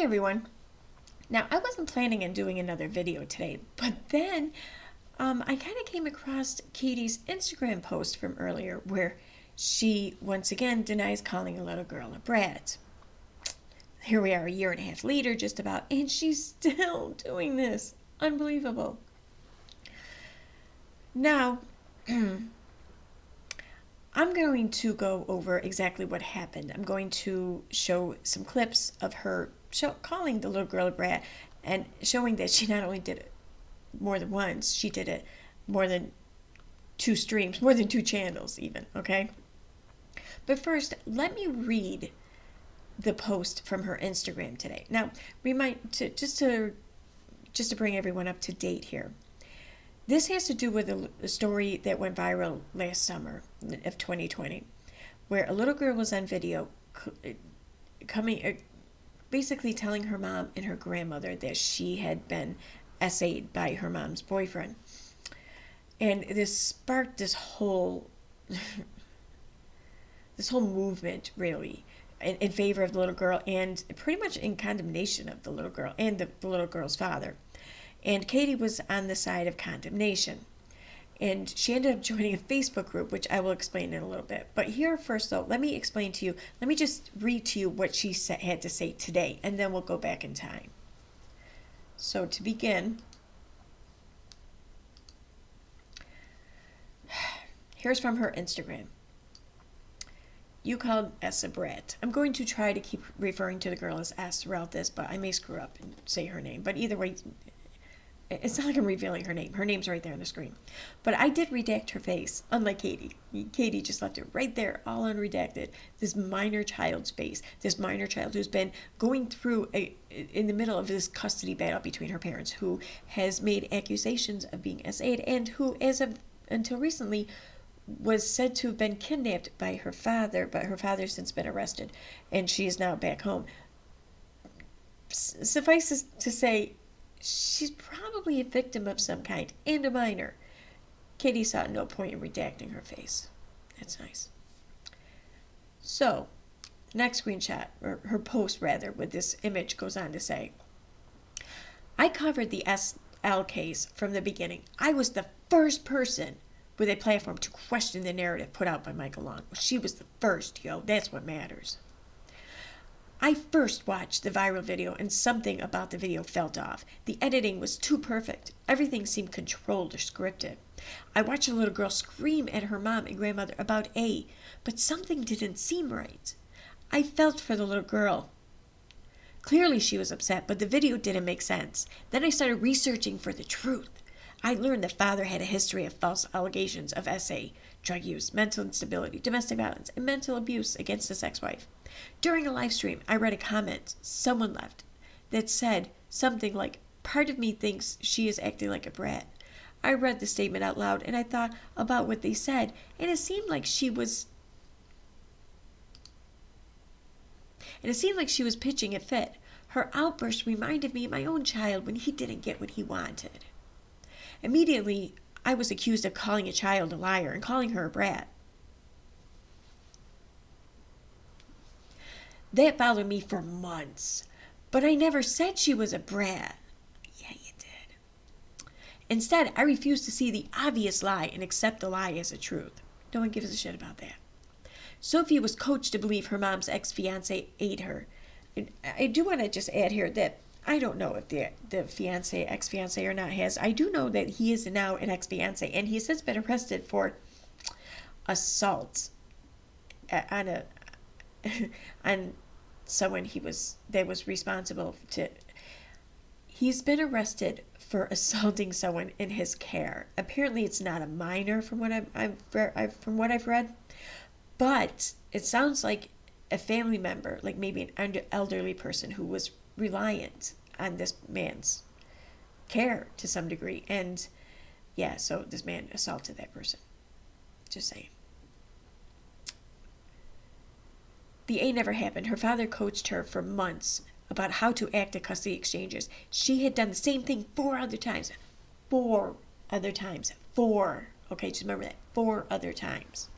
everyone. Now, I wasn't planning on doing another video today, but then I kind of came across Katie's Instagram post from earlier where she once again denies calling a little girl a brat. Here we are a year and a half later, just about, and she's still doing this. Unbelievable. Now, I'm going to go over exactly what happened. I'm going to show some clips of her calling the little girl a brat and showing that she not only did it more than once, she did it more than 2 streams, more than 2 channels even, okay? But first, let me read the post from her Instagram today. Now, just to bring everyone up to date here. This has to do with a story that went viral last summer of 2020, where a little girl was on video basically telling her mom and her grandmother that she had been essayed by her mom's boyfriend. And this sparked this whole movement, really, in favor of the little girl and pretty much in condemnation of the little girl and the little girl's father. And Katie was on the side of condemnation. And she ended up joining a Facebook group, which I will explain in a little bit. But here first, though, let me just read to you what she had to say today, and then we'll go back in time. So to begin, here's from her Instagram. You called S a brat. I'm going to try to keep referring to the girl as S throughout this, but I may screw up and say her name. But either way, it's not like I'm revealing her name. Her name's right there on the screen. But I did redact her face, unlike Katie. Katie just left it right there, all unredacted. This minor child's face. This minor child who's been going through in the middle of this custody battle between her parents, who has made accusations of being essayed, and who, until recently, was said to have been kidnapped by her father, but her father's since been arrested, and she is now back home. Suffice to say, she's probably a victim of some kind, and a minor. Katie saw no point in redacting her face. That's nice. So, next screenshot, or her post rather, with this image goes on to say, I covered the SL case from the beginning. I was the first person with a platform to question the narrative put out by Michael Long. She was the first, that's what matters. I first watched the viral video and something about the video felt off. The editing was too perfect. Everything seemed controlled or scripted. I watched a little girl scream at her mom and grandmother about A, but something didn't seem right. I felt for the little girl. Clearly she was upset, but the video didn't make sense. Then I started researching for the truth. I learned that father had a history of false allegations of SA, drug use, mental instability, domestic violence, and mental abuse against his ex-wife. During a live stream, I read a comment someone left that said something like, part of me thinks she is acting like a brat. I read the statement out loud and I thought about what they said, and it seemed like she was pitching a fit. Her outburst reminded me of my own child when he didn't get what he wanted. Immediately, I was accused of calling a child a liar and calling her a brat. That bothered me for months, but I never said she was a brat. Yeah, you did. Instead, I refused to see the obvious lie and accept the lie as a truth. No one gives a shit about that. Sophie was coached to believe her mom's ex-fiancé ate her. And I do want to just add here that I don't know if the ex-fiancé or not has. I do know that he is now an ex-fiancé, and he has since been arrested for assault on someone that was responsible to. He's been arrested for assaulting someone in his care. Apparently, it's not a minor from what I've read, but it sounds like a family member, like maybe an elderly person who was reliant on this man's care to some degree. And yeah, so this man assaulted that person. Just saying. The A never happened. Her father coached her for months about how to act at custody exchanges. She had done the same thing 4 other times. 4 other times. 4. Okay, just remember that. 4 other times.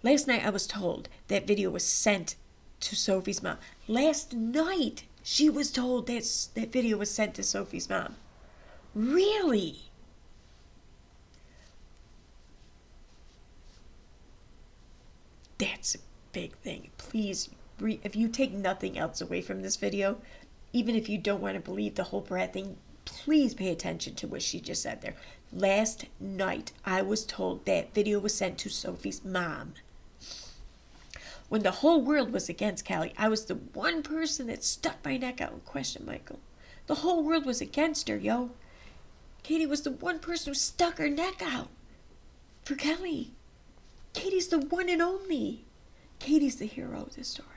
Last night I was told that video was sent to Sophie's mom. Last night She was told that video was sent to Sophie's mom. Really? That's a big thing. Please, if you take nothing else away from this video, even if you don't want to believe the whole Brat thing, please pay attention to what she just said there. Last night, I was told that video was sent to Sophie's mom. When the whole world was against Callie, I was the one person that stuck my neck out and questioned Michael. The whole world was against her, yo. Katie was the one person who stuck her neck out for Kelly. Katie's the one and only. Katie's the hero of this story.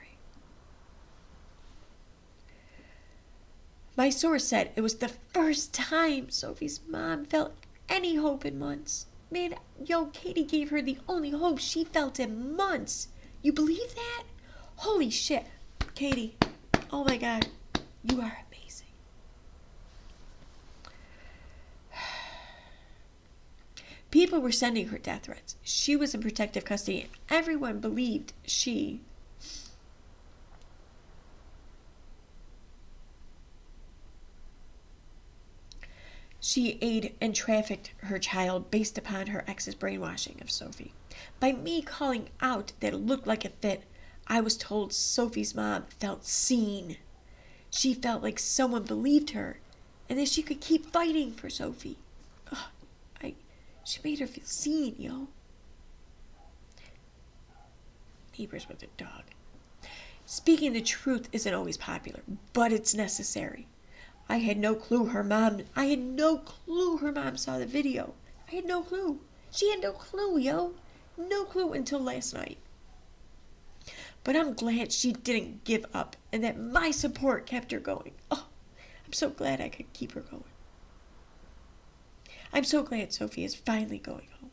My source said it was the first time Sophie's mom felt any hope in months. Man, yo, Katie gave her the only hope she felt in months. You believe that? Holy shit. Katie, oh my God, you are amazing. People were sending her death threats. She was in protective custody, and everyone believed she aided and trafficked her child based upon her ex's brainwashing of Sophie. By me calling out that it looked like a fit, I was told Sophie's mom felt seen. She felt like someone believed her and that she could keep fighting for Sophie. She made her feel seen, yo. Neighbors with a dog. Speaking the truth isn't always popular, but it's necessary. I had no clue her mom saw the video. I had no clue. She had no clue, yo. No clue until last night. But I'm glad she didn't give up and that my support kept her going. Oh, I'm so glad I could keep her going. I'm so glad Sophie is finally going home.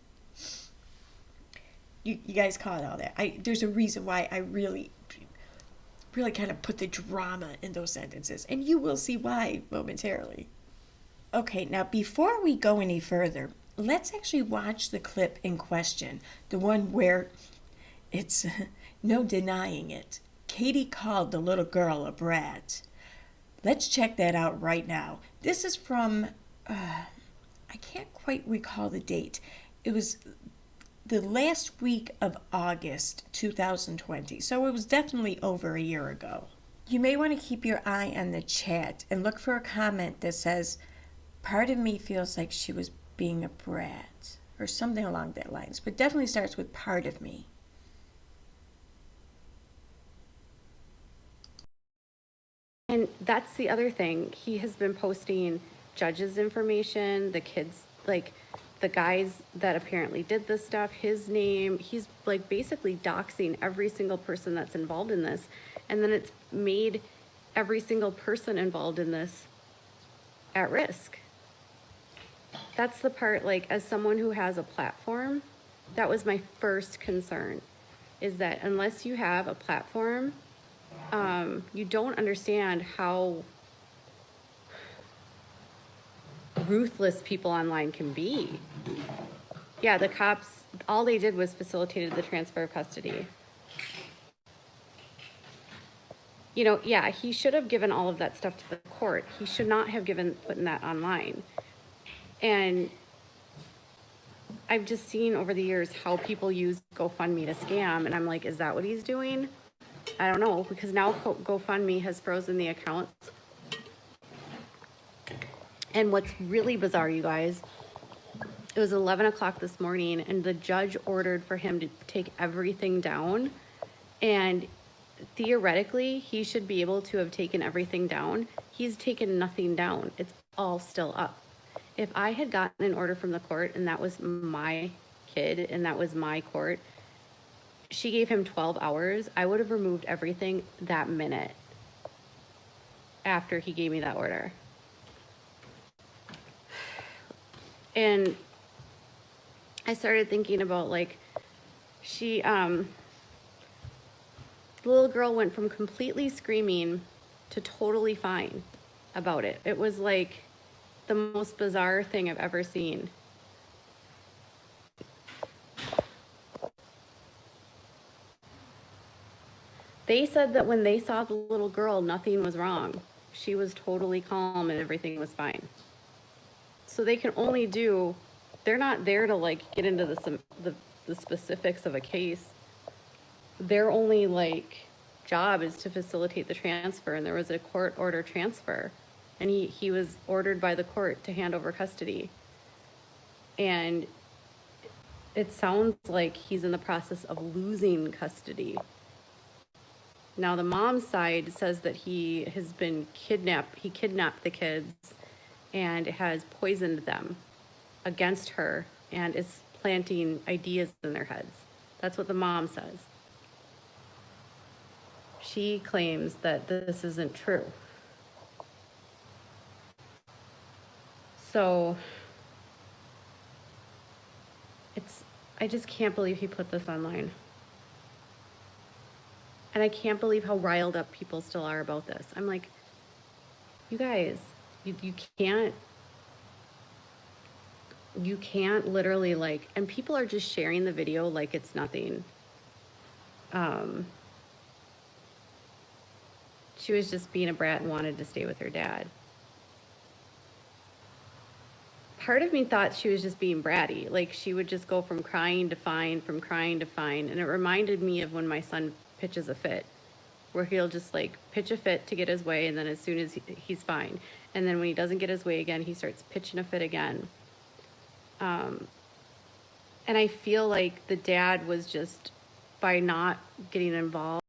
You guys caught all that. There's a reason why I really kind of put the drama in those sentences, and you will see why momentarily. Okay, now before we go any further, let's actually watch the clip in question, the one where it's no denying it. Katie called the little girl a brat. Let's check that out right now. This is from, I can't quite recall the date. It was the last week of August 2020, so it was definitely over a year ago. You may want to keep your eye on the chat and look for a comment that says, part of me feels like she was being a brat, or something along that lines, but definitely starts with part of me. And that's the other thing. He has been posting judges' information, the kids, like the guys that apparently did this stuff, his name. He's like basically doxing every single person that's involved in this. And then it's made every single person involved in this at risk. That's the part, like, as someone who has a platform, that was my first concern, is that unless you have a platform, you don't understand how ruthless people online can be. Yeah, the cops, all they did was facilitated the transfer of custody. You know, yeah, he should have given all of that stuff to the court. He should not have putting that online. And I've just seen over the years how people use GoFundMe to scam, and I'm like, is that what he's doing? I don't know, because now GoFundMe has frozen the accounts. And what's really bizarre, you guys, it was 11 o'clock this morning, and the judge ordered for him to take everything down. And theoretically, he should be able to have taken everything down. He's taken nothing down. It's all still up. If I had gotten an order from the court and that was my kid and that was my court, she gave him 12 hours, I would have removed everything that minute after he gave me that order. And I started thinking about, like, the little girl went from completely screaming to totally fine about it. It was like the most bizarre thing I've ever seen. They said that when they saw the little girl, nothing was wrong. She was totally calm and everything was fine. So they can only do, they're not there to like get into the specifics of a case. Their only like job is to facilitate the transfer, and there was a court order transfer, and he was ordered by the court to hand over custody. And it sounds like he's in the process of losing custody. Now the mom's side says that he has been kidnapped. He kidnapped the kids and has poisoned them against her and is planting ideas in their heads. That's what the mom says. She claims that this isn't true. So I just can't believe he put this online. And I can't believe how riled up people still are about this. I'm like, you guys, you can't literally like, and people are just sharing the video like it's nothing. She was just being a brat and wanted to stay with her dad. Part of me thought she was just being bratty. Like she would just go from crying to fine, from crying to fine. And it reminded me of when my son pitches a fit, where he'll just like pitch a fit to get his way. And then as soon as he's fine. And then when he doesn't get his way again, he starts pitching a fit again. And I feel like the dad was just, by not getting involved.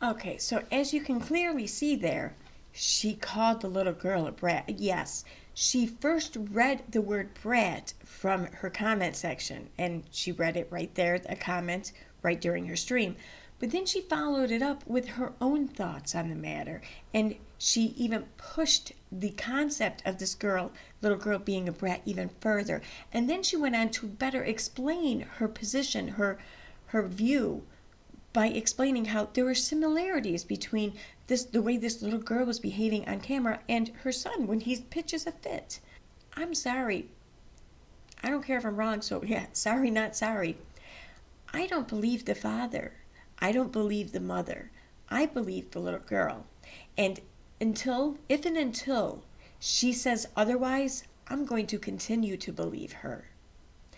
Okay, so as you can clearly see there, she called the little girl a brat. Yes, she first read the word brat from her comment section, and she read it right there, a comment right during her stream. But then she followed it up with her own thoughts on the matter, and she even pushed the concept of this little girl being a brat even further. And then she went on to better explain her position, her view, by explaining how there were similarities between the way this little girl was behaving on camera and her son when he pitches a fit. I'm sorry. I don't care if I'm wrong, so yeah, sorry, not sorry. I don't believe the father. I don't believe the mother. I believe the little girl. And until she says otherwise, I'm going to continue to believe her.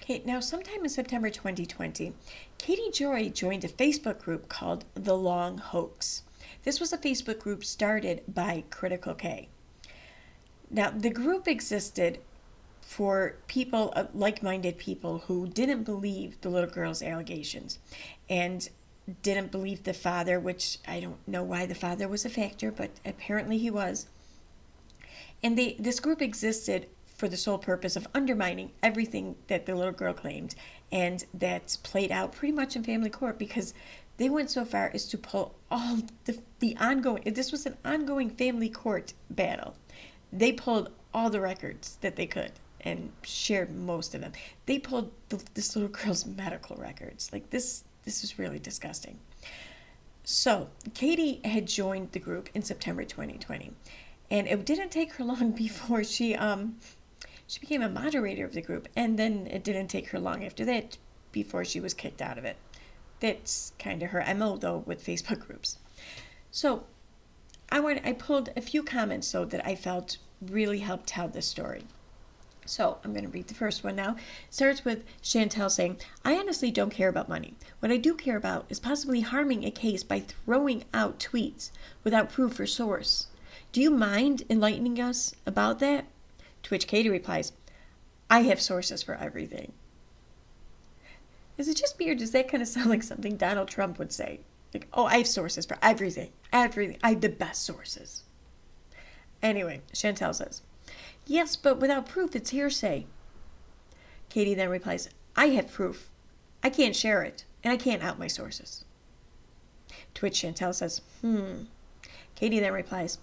Okay, now sometime in September 2020, Katie Joy joined a Facebook group called The Long Hoax. This was a Facebook group started by Critical K. Now, the group existed for people, like-minded people who didn't believe the little girl's allegations and didn't believe the father, which I don't know why the father was a factor, but apparently he was. And this group existed for the sole purpose of undermining everything that the little girl claimed, and that's played out pretty much in family court, because they went so far as to pull all the ongoing, this was an ongoing family court battle. They pulled all the records that they could and shared most of them. They pulled this little girl's medical records. Like this is really disgusting. So Katie had joined the group in September 2020, and it didn't take her long before she became a moderator of the group, and then it didn't take her long after that before she was kicked out of it. That's kind of her MO, though, with Facebook groups. So I pulled a few comments, so that I felt really helped tell this story. So I'm going to read the first one now. It starts with Chantel saying, I honestly don't care about money. What I do care about is possibly harming a case by throwing out tweets without proof or source. Do you mind enlightening us about that? To which Katie replies, I have sources for everything. Is it just me, or does that kind of sound like something Donald Trump would say? Like, oh, I have sources for everything. Everything. I have the best sources. Anyway, Chantel says, yes, but without proof, it's hearsay. Katie then replies, I have proof. I can't share it, and I can't out my sources. To which Chantel says, Katie then replies,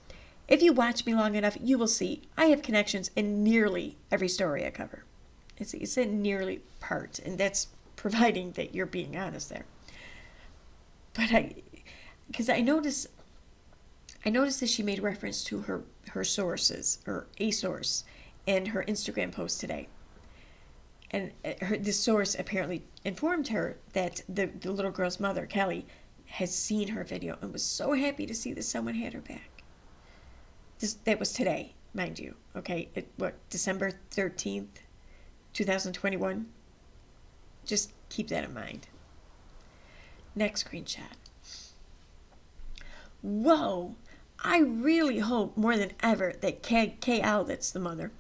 if you watch me long enough, you will see I have connections in nearly every story I cover. It's a nearly part, and that's providing that you're being honest there. But because I noticed that she made reference to her sources, or a source, in her Instagram post today. And this source apparently informed her that the little girl's mother, Kelly, has seen her video and was so happy to see that someone had her back. That was today, mind you. Okay, December 13th, 2021? Just keep that in mind. Next screenshot. Whoa! I really hope more than ever that K.L., that's the mother,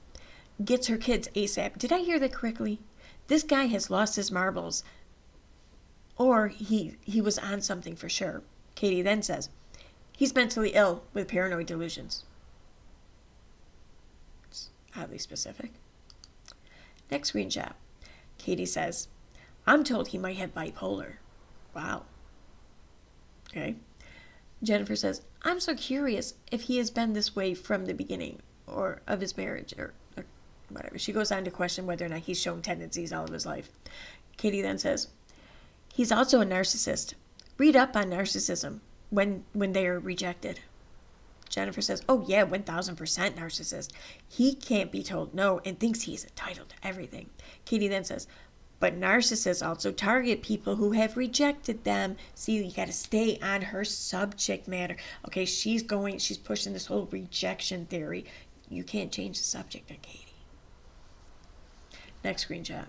gets her kids ASAP. Did I hear that correctly? This guy has lost his marbles. Or he was on something for sure. Katie then says, he's mentally ill with paranoid delusions. It's oddly specific. Next screenshot. Katie says, I'm told he might have bipolar. Wow. Okay. Jennifer says, I'm so curious if he has been this way from the beginning or of his marriage or whatever. She goes on to question whether or not he's shown tendencies all of his life. Katie then says, he's also a narcissist. Read up on narcissism when they are rejected. Jennifer says, oh yeah, 1000% narcissist. He can't be told no and thinks he's entitled to everything. Katie then says, but narcissists also target people who have rejected them. See, you got to stay on her subject matter. Okay, she's pushing this whole rejection theory. You can't change the subject on Katie. Next screenshot.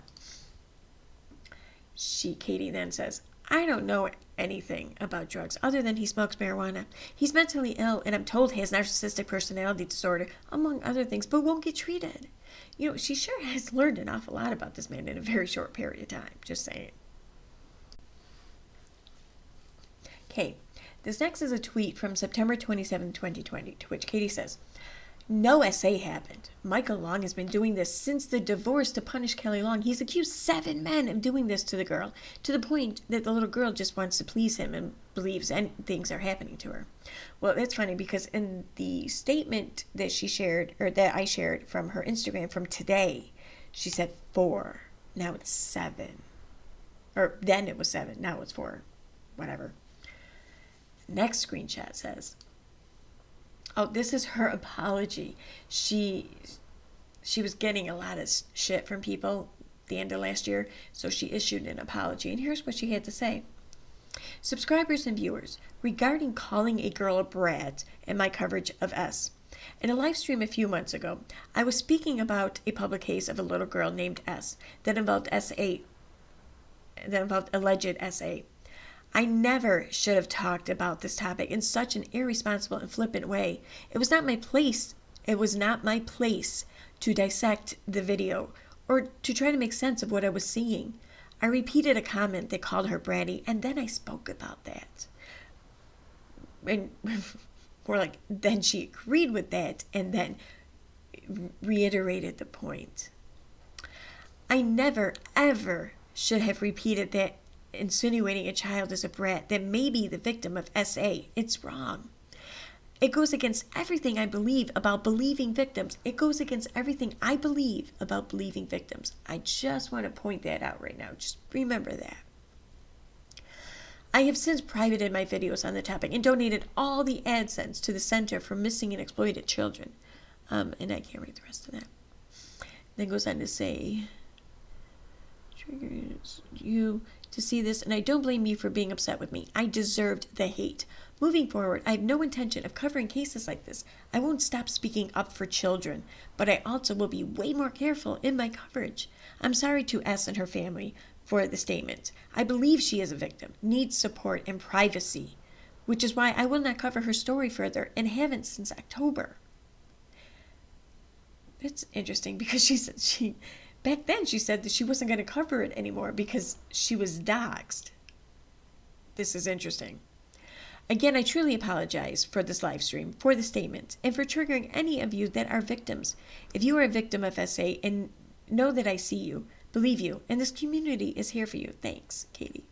Katie then says, I don't know anything about drugs other than he smokes marijuana. He's mentally ill and I'm told he has narcissistic personality disorder, among other things, but won't get treated. You know, she sure has learned an awful lot about this man in a very short period of time. Just saying. Okay, this next is a tweet from September 27, 2020, to which Katie says, no SA happened. Michael Long has been doing this since the divorce to punish Kelly Long. He's accused 7 men of doing this to the girl, to the point that the little girl just wants to please him and believes things are happening to her. Well, that's funny because in the statement that she shared, or that I shared from her Instagram from today, she said 4. Now it's 7. Or then it was 7. Now it's 4. Whatever. Next screenshot says, oh, this is her apology. She was getting a lot of shit from people at the end of last year, so she issued an apology. And here's what she had to say. Subscribers and viewers, regarding calling a girl a brat and my coverage of S. In a live stream a few months ago, I was speaking about a public case of a little girl named S that involved alleged SA. I never should have talked about this topic in such an irresponsible and flippant way. It was not my place to dissect the video or to try to make sense of what I was seeing. I repeated a comment that called her bratty, and then I spoke about that. And more like, then she agreed with that and then reiterated the point. I never, ever should have repeated that, insinuating a child as a brat that may be the victim of SA. It's wrong. It goes against everything I believe about believing victims. It goes against everything I believe about believing victims. I just want to point that out right now. Just remember that. I have since privated my videos on the topic and donated all the AdSense to the Center for Missing and Exploited Children. And I can't read the rest of that. Then goes on to say, triggers you to see this, and I don't blame you for being upset with me. I deserved the hate. Moving forward, I have no intention of covering cases like this. I won't stop speaking up for children, but I also will be way more careful in my coverage. I'm sorry to S and her family for the statement. I believe she is a victim, needs support and privacy, which is why I will not cover her story further and haven't since October. It's interesting because back then she said that she wasn't going to cover it anymore because she was doxxed. This is interesting. Again, I truly apologize for this live stream, for the statement, and for triggering any of you that are victims. If you are a victim of SA, and know that I see you, believe you, and this community is here for you. Thanks, Katie.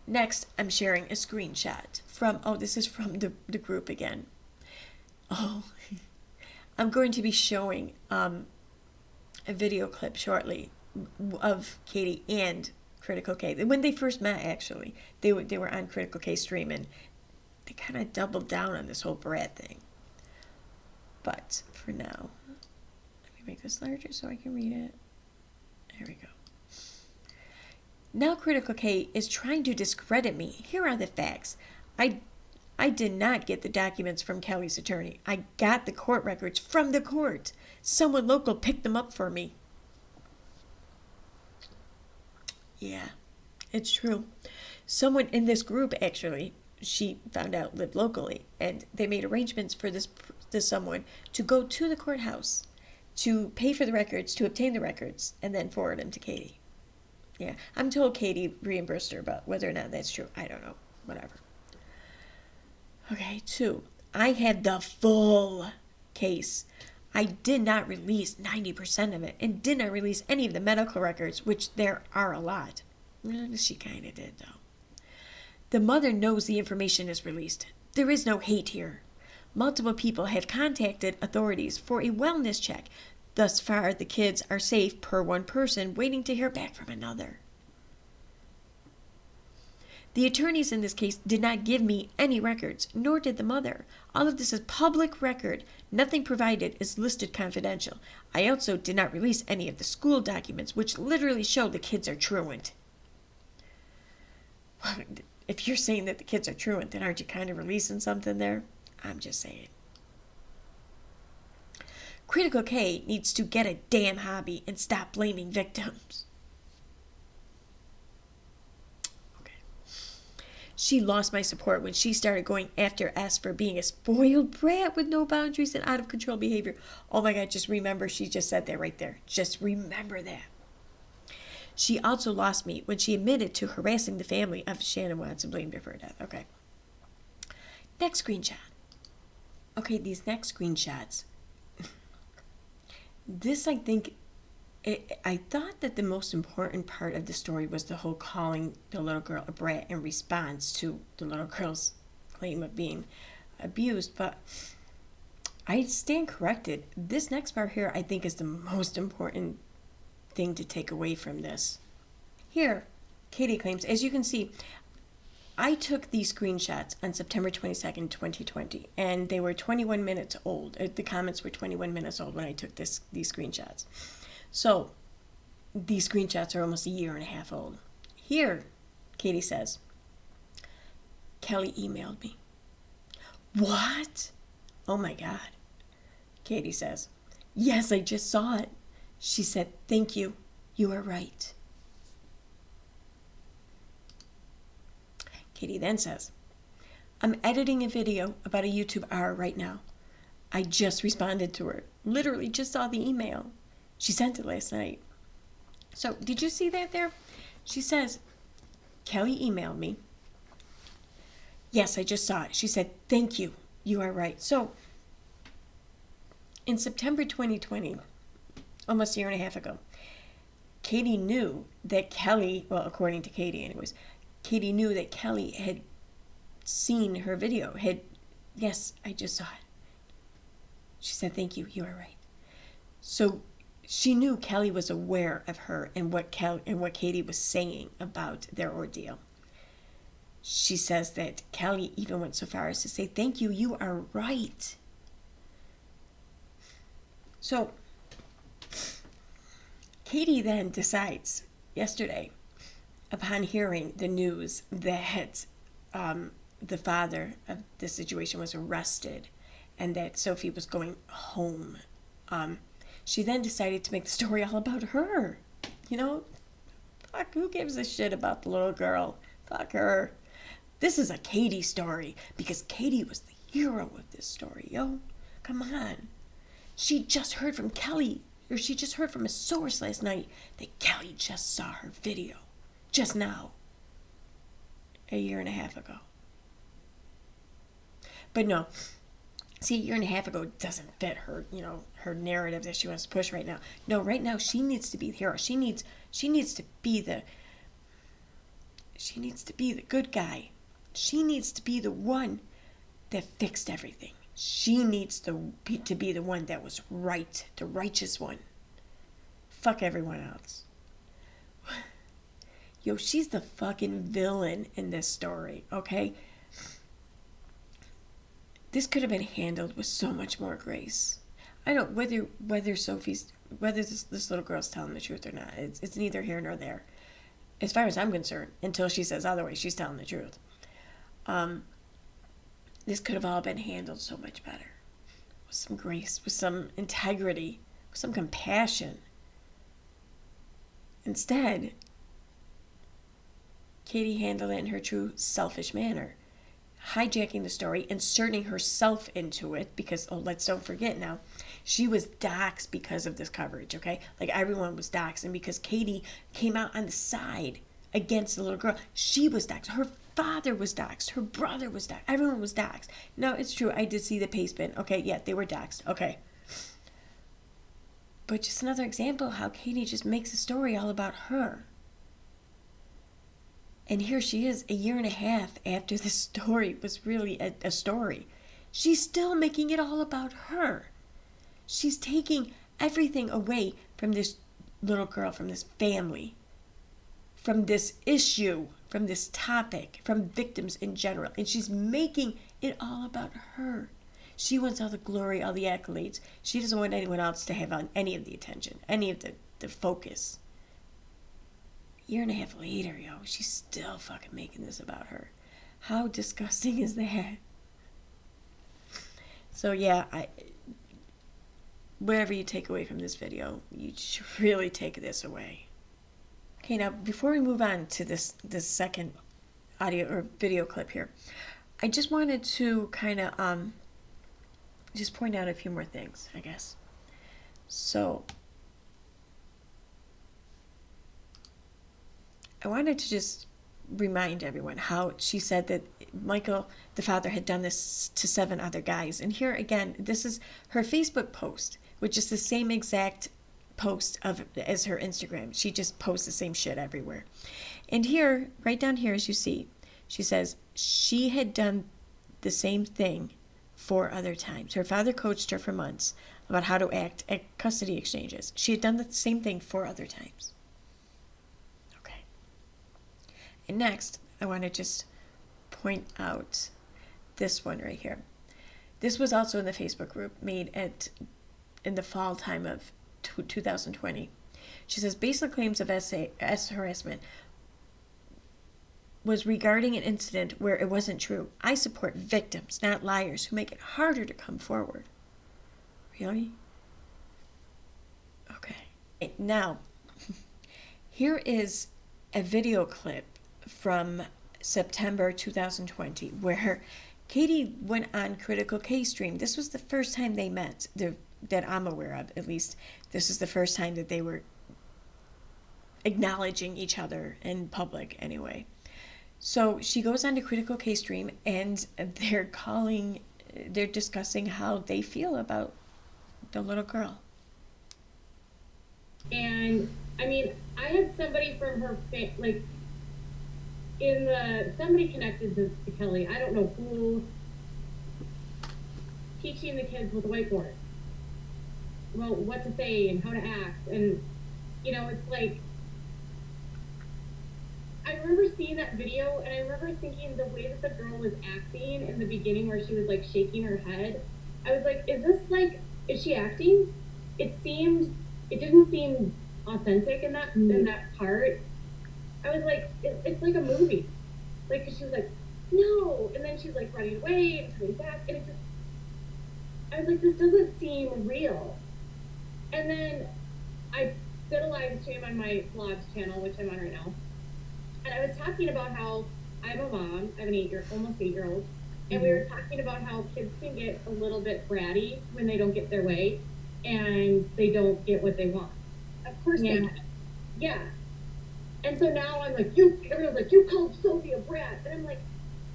Next, I'm sharing a screenshot from, this is from the group again. I'm going to be showing a video clip shortly of Katie and Critical K. When they first met, actually, they were on Critical K stream, and they kind of doubled down on this whole Brat thing. But for now, let me make this larger so I can read it. Here we go. Now Critical K is trying to discredit me. Here are the facts. I did not get the documents from Kelly's attorney. I got the court records from the court. Someone local picked them up for me. Yeah, it's true. Someone in this group, actually, she found out lived locally, and they made arrangements for this someone to go to the courthouse to pay for the records, to obtain the records, and then forward them to Katie. Yeah, I'm told Katie reimbursed her, but whether or not that's true, I don't know. Whatever. Okay, 2. I had the full case. I did not release 90% of it, and did not release any of the medical records, which there are a lot. She kind of did, though. The mother knows the information is released. There is no hate here. Multiple people have contacted authorities for a wellness check. Thus far, the kids are safe per one person, waiting to hear back from another. The attorneys in this case did not give me any records, nor did the mother. All of this is public record. Nothing provided is listed confidential. I also did not release any of the school documents, which literally show the kids are truant. If you're saying that the kids are truant, then aren't you kind of releasing something there? I'm just saying. Critical K needs to get a damn hobby and stop blaming victims. Okay. She lost my support when she started going after S for being a spoiled brat with no boundaries and out of control behavior. Oh my God, just remember she just said that right there. Just remember that. She also lost me when she admitted to harassing the family of Shannon Watson, blamed her for her death. Okay. Next screenshot. Okay, these next screenshots. This, I think, I thought that the most important part of the story was the whole calling the little girl a brat in response to the little girl's claim of being abused, but I stand corrected. This next part here, I think, is the most important thing to take away from this. Here, Katie claims, as you can see, I took these screenshots on September 22nd, 2020, and they were 21 minutes old. The comments were 21 minutes old when I took these screenshots. So, these screenshots are almost a year and a half old. Here, Katie says, Kelly emailed me. What? Oh my God. Katie says, yes, I just saw it. She said, thank you. You are right. Katie then says, I'm editing a video about a YouTube hour right now. I just responded to her. Literally just saw the email. She sent it last night. So, did you see that there? She says, Kelly emailed me. Yes, I just saw it. She said, thank you. You are right. So, in September 2020, almost a year and a half ago, Katie knew that Kelly, well, according to Katie anyways, Katie knew that Kelly had seen her video, yes, I just saw it. She said, thank you, you are right. So she knew Kelly was aware of her and what Katie was saying about their ordeal. She says that Kelly even went so far as to say, thank you, you are right. So Katie then decides yesterday, upon hearing the news that the father of the situation was arrested and that Sophie was going home, she then decided to make the story all about her. You know, fuck, who gives a shit about the little girl? Fuck her. This is a Katie story because Katie was the hero of this story, yo. Come on. She just heard from Kelly, or she just heard from a source last night that Kelly just saw her video. Just now. A year and a half ago. But no. See, a year and a half ago doesn't fit her, her narrative that she wants to push right now. No, right now she needs to be the hero. She needs to be the good guy. She needs to be the one that fixed everything. She needs to be the one that was right, the righteous one. Fuck everyone else. Yo, she's the fucking villain in this story, okay? This could have been handled with so much more grace. I don't whether this little girl's telling the truth or not. It's neither here nor there, as far as I'm concerned. Until she says otherwise, she's telling the truth. This could have all been handled so much better, with some grace, with some integrity, with some compassion. Instead, Katie handled it in her true selfish manner, hijacking the story, inserting herself into it, because, let's don't forget now, she was doxxed because of this coverage, okay? Like, everyone was doxxed, and because Katie came out on the side against the little girl, she was doxxed. Her father was doxxed. Her brother was doxxed. Everyone was doxxed. No, it's true. I did see the paste bin. Okay, yeah, they were doxxed. Okay. But just another example of how Katie just makes a story all about her. And here she is, a year and a half after this story was really a story. She's still making it all about her. She's taking everything away from this little girl, from this family, from this issue, from this topic, from victims in general. And she's making it all about her. She wants all the glory, all the accolades. She doesn't want anyone else to have on any of the attention, any of the focus. A year and a half later, she's still fucking making this about her. How disgusting is that? So yeah, whatever you take away from this video, you should really take this away. Okay, now before we move on to this second audio or video clip here, I just wanted to kind of just point out a few more things, I guess. So I wanted to just remind everyone how she said that Michael, the father, had done this to 7 other guys. And here again, this is her Facebook post, which is the same exact post as her Instagram. She just posts the same shit everywhere. And here, right down here, as you see, she says she had done the same thing 4 other times. Her father coached her for months about how to act at custody exchanges. She had done the same thing 4 other times. Okay. And next, I want to just point out this one right here. This was also in the Facebook group made in the fall time of 2020. She says basic claims of S harassment was regarding an incident where it wasn't true. I support victims, not liars, who make it harder to come forward. Really? Okay. Now, here is a video clip from September 2020 where Katie went on Critical Case Stream. This was the first time they met, that I'm aware of, at least. This is the first time that they were acknowledging each other in public anyway. So she goes on to Critical Case Stream, and they're discussing how they feel about the little girl. And I mean, I had somebody from her somebody connected to Kelly, I don't know who, teaching the kids with a whiteboard, well, what to say and how to act. And it's like, I remember seeing that video, and I remember thinking the way that the girl was acting in the beginning, where she was like shaking her head, I was like, is she acting? It didn't seem authentic in that part. I was like, it's like a movie. Like, 'cause she was like, no, and then she's like running away and coming back, and I was like, this doesn't seem real. And then I did a live stream on my vlogs channel, which I'm on right now, and I was talking about how I'm a mom. I have an almost 8-year-old, and we were talking about how kids can get a little bit bratty when they don't get their way, and they don't get what they want. Of course they can. Yeah. And so now I'm like, everyone's like, you called Sophie a brat. And I'm like,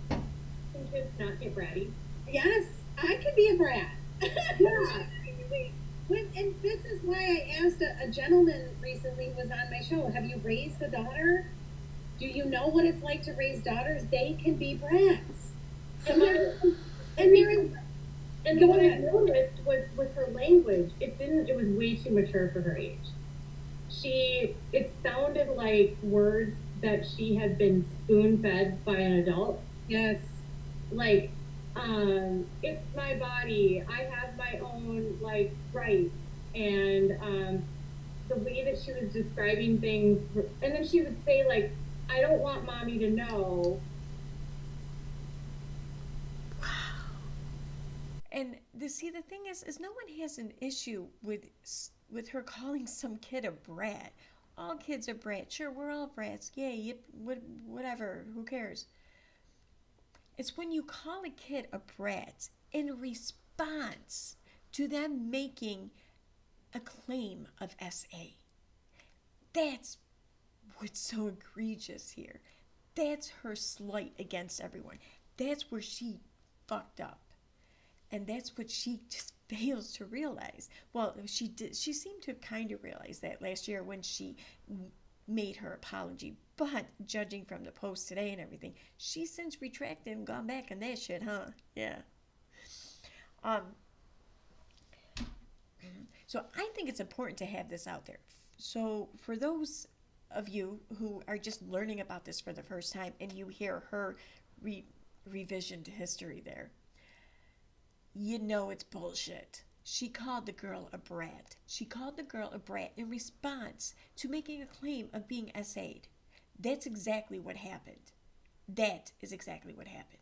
can kids not get bratty? Yes, I could be a brat. Yeah. And this is why I asked a gentleman recently who was on my show, have you raised a daughter? Do you know what it's like to raise daughters? They can be brats. And what I noticed was with her language, it was way too mature for her age. It sounded like words that she had been spoon-fed by an adult. Yes. Like, It's my body. I have my own like rights, and the way that she was describing things, and then she would say like, "I don't want mommy to know." And the thing is no one has an issue with her calling some kid a brat. All kids are brats. Sure, we're all brats. Yay, yep, whatever. Who cares? It's when you call a kid a brat in response to them making a claim of SA. That's what's so egregious here. That's her slight against everyone. That's where she fucked up. And that's what she just fails to realize. Well, she did. She seemed to kind of realize that last year when she made her apology. But judging from the post today and everything, she's since retracted and gone back on that shit, huh? Yeah. So I think it's important to have this out there. So for those of you who are just learning about this for the first time and you hear her revision to history there, you know it's bullshit. She called the girl a brat. She called the girl a brat in response to making a claim of being SA'd. That's exactly what happened. That is exactly what happened.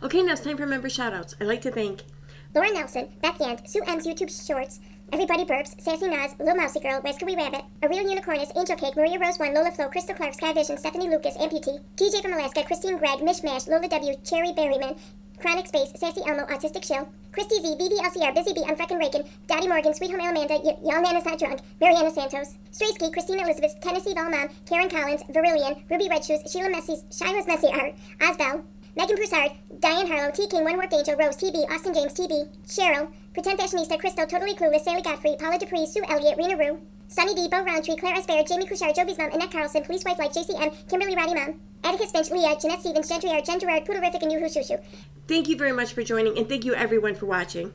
Okay, now it's time for member shoutouts. I'd like to thank Laura Nelson, Beth Yant, Sue M's YouTube Shorts, Everybody Burps, Sassy Nas, Lil Mousy Girl, Weskerwee Rabbit, A Real Unicornist, Angel Cake, Maria Rose 1, Lola Flo, Crystal Clark, Sky Vision, Stephanie Lucas, Amputee, TJ from Alaska, Christine Gregg, Mishmash, Lola W, Cherry Berryman, Chronic Space, Sassy Elmo, Autistic Shill, Christy Z, BBLCR, Busy Bee, I'm Freckin' Rakin', Daddy Morgan, Sweet Home Amanda, Y'all Nana's Not Drunk, Mariana Santos, Stray Ski, Christina Elizabeth, Tennessee Vol Mom, Karen Collins, Verillion, Ruby Red Shoes, Sheila's Messy Art, Osbel, Megan Broussard, Diane Harlow, T. King, One Warped Angel, Rose, TB, Austin James, TB, Cheryl, Pretend Fashionista, Crystal, Totally Clueless, Sally Godfrey, Paula Dupree, Sue Elliott, Rena Rue, Sunny D, Bo Roundtree, Claire S. Baird, Jamie Couchard, Joby's Mom, Annette Carlson, Police Wife Like, JCM, Kimberly Roddy Mom, Atticus Finch, Leah, Jeanette Stevens, Jen Triard, Jen Gerard, Poodlerific, and Yoo-Hoo Shoo Shoo. Thank you very much for joining, and thank you everyone for watching.